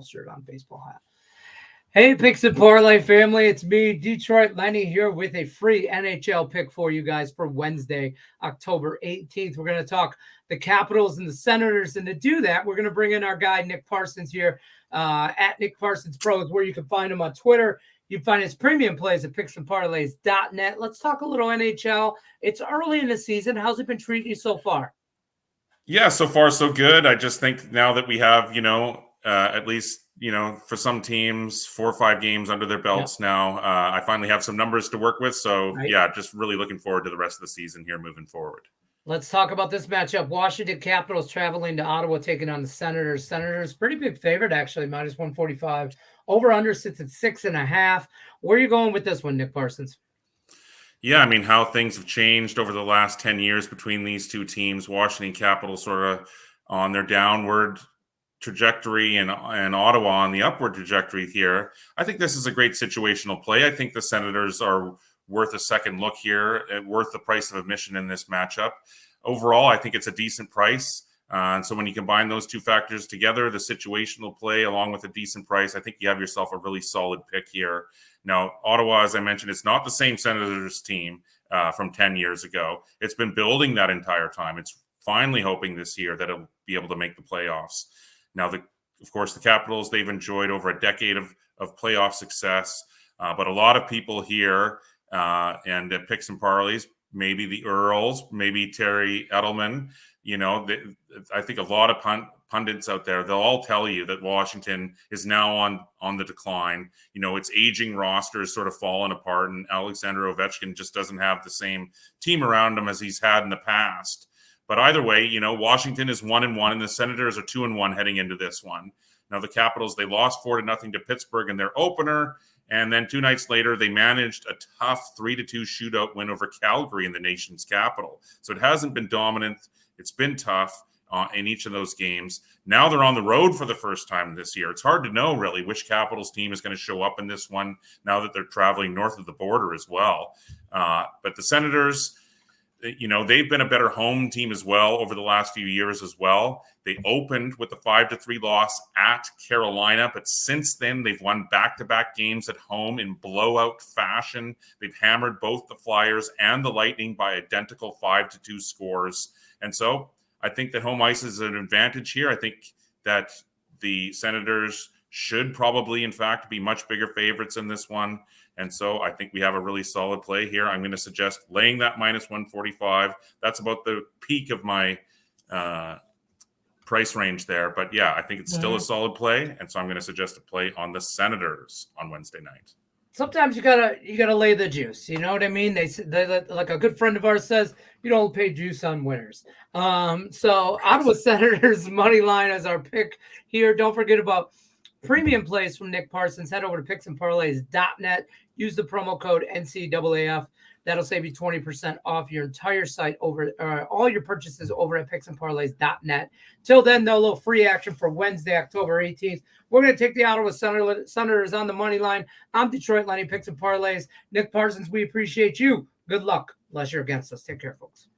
baseball shirt on, baseball hat. Hey, Picks and Parlay family, it's me, Detroit Lenny, here with a free NHL pick for you guys for Wednesday, October 18th. We're going to talk the Capitals and the Senators, and to do that, we're going to bring in our guy, Nick Parsons here at Nick Parsons Pros, where you can find him on Twitter. You can find his premium plays at picksandparlays.net. Let's talk a little NHL. It's early in the season. How's it been treating you so far? Yeah, so far so good. I just think now that we have, at least, for some teams, 4 or 5 games under their belts now, I finally have some numbers to work with. So, just really looking forward to the rest of the season here moving forward. Let's talk about this matchup. Washington Capitals traveling to Ottawa, taking on the Senators. Senators, pretty big favorite, actually, minus 145. Over-under sits at 6.5. Where are you going with this one, Nick Parsons? Yeah, I mean, how things have changed over the last 10 years between these two teams. Washington Capitals sort of on their downward trajectory and Ottawa on the upward trajectory here. I think this is a great situational play. I think the Senators are worth a second look here, worth the price of admission in this matchup. Overall, I think it's a decent price. And so when you combine those two factors together, the situational play along with a decent price, I think you have yourself a really solid pick here. Now, Ottawa, as I mentioned, it's not the same Senators team from 10 years ago. It's been building that entire time. It's finally hoping this year that it'll be able to make the playoffs. Now, of course, the Capitals, they've enjoyed over a decade of playoff success. But a lot of people here and at Picks and Parlays, maybe the Earls, maybe Terry Edelman, I think a lot of pundits out there, they'll all tell you that Washington is now on the decline. Its aging roster is sort of fallen apart, and Alexander Ovechkin just doesn't have the same team around him as he's had in the past. But either way, Washington is 1-1, and the Senators are 2-1 heading into this one. Now, the Capitals, they lost 4-0 to Pittsburgh in their opener, and then 2 nights later, they managed a tough 3-2 shootout win over Calgary in the nation's capital. So it hasn't been dominant. It's been tough in each of those games. Now they're on the road for the first time this year. It's hard to know, really, which Capitals team is going to show up in this one now that they're traveling north of the border as well. But the Senators, they've been a better home team as well over the last few years as well. They opened with a 5-3 loss at Carolina, but since then they've won back-to-back games at home in blowout fashion. They've hammered both the Flyers and the Lightning by identical 5-2 scores. And so I think that home ice is an advantage here. I think that the Senators should probably, in fact, be much bigger favorites in this one. And so I think we have a really solid play here. I'm going to suggest laying that minus 145. That's about the peak of my price range there. But yeah, I think it's still a solid play. And so I'm going to suggest a play on the Senators on Wednesday night. Sometimes you gotta lay the juice. You know what I mean? They like a good friend of ours says, you don't pay juice on winners. So Ottawa Senators money line as our pick here. Don't forget about premium plays from Nick Parsons. Head over to picksandparlays.net. Use the promo code NCAAF. That'll save you 20% off your entire site over all your purchases over at picksandparlays.net. Till then, though, a little free action for Wednesday, October 18th. We're going to take the Ottawa Senators on the money line. I'm Detroit Lenny, Picks and Parlays. Nick Parsons, we appreciate you. Good luck, unless you're against us. Take care, folks.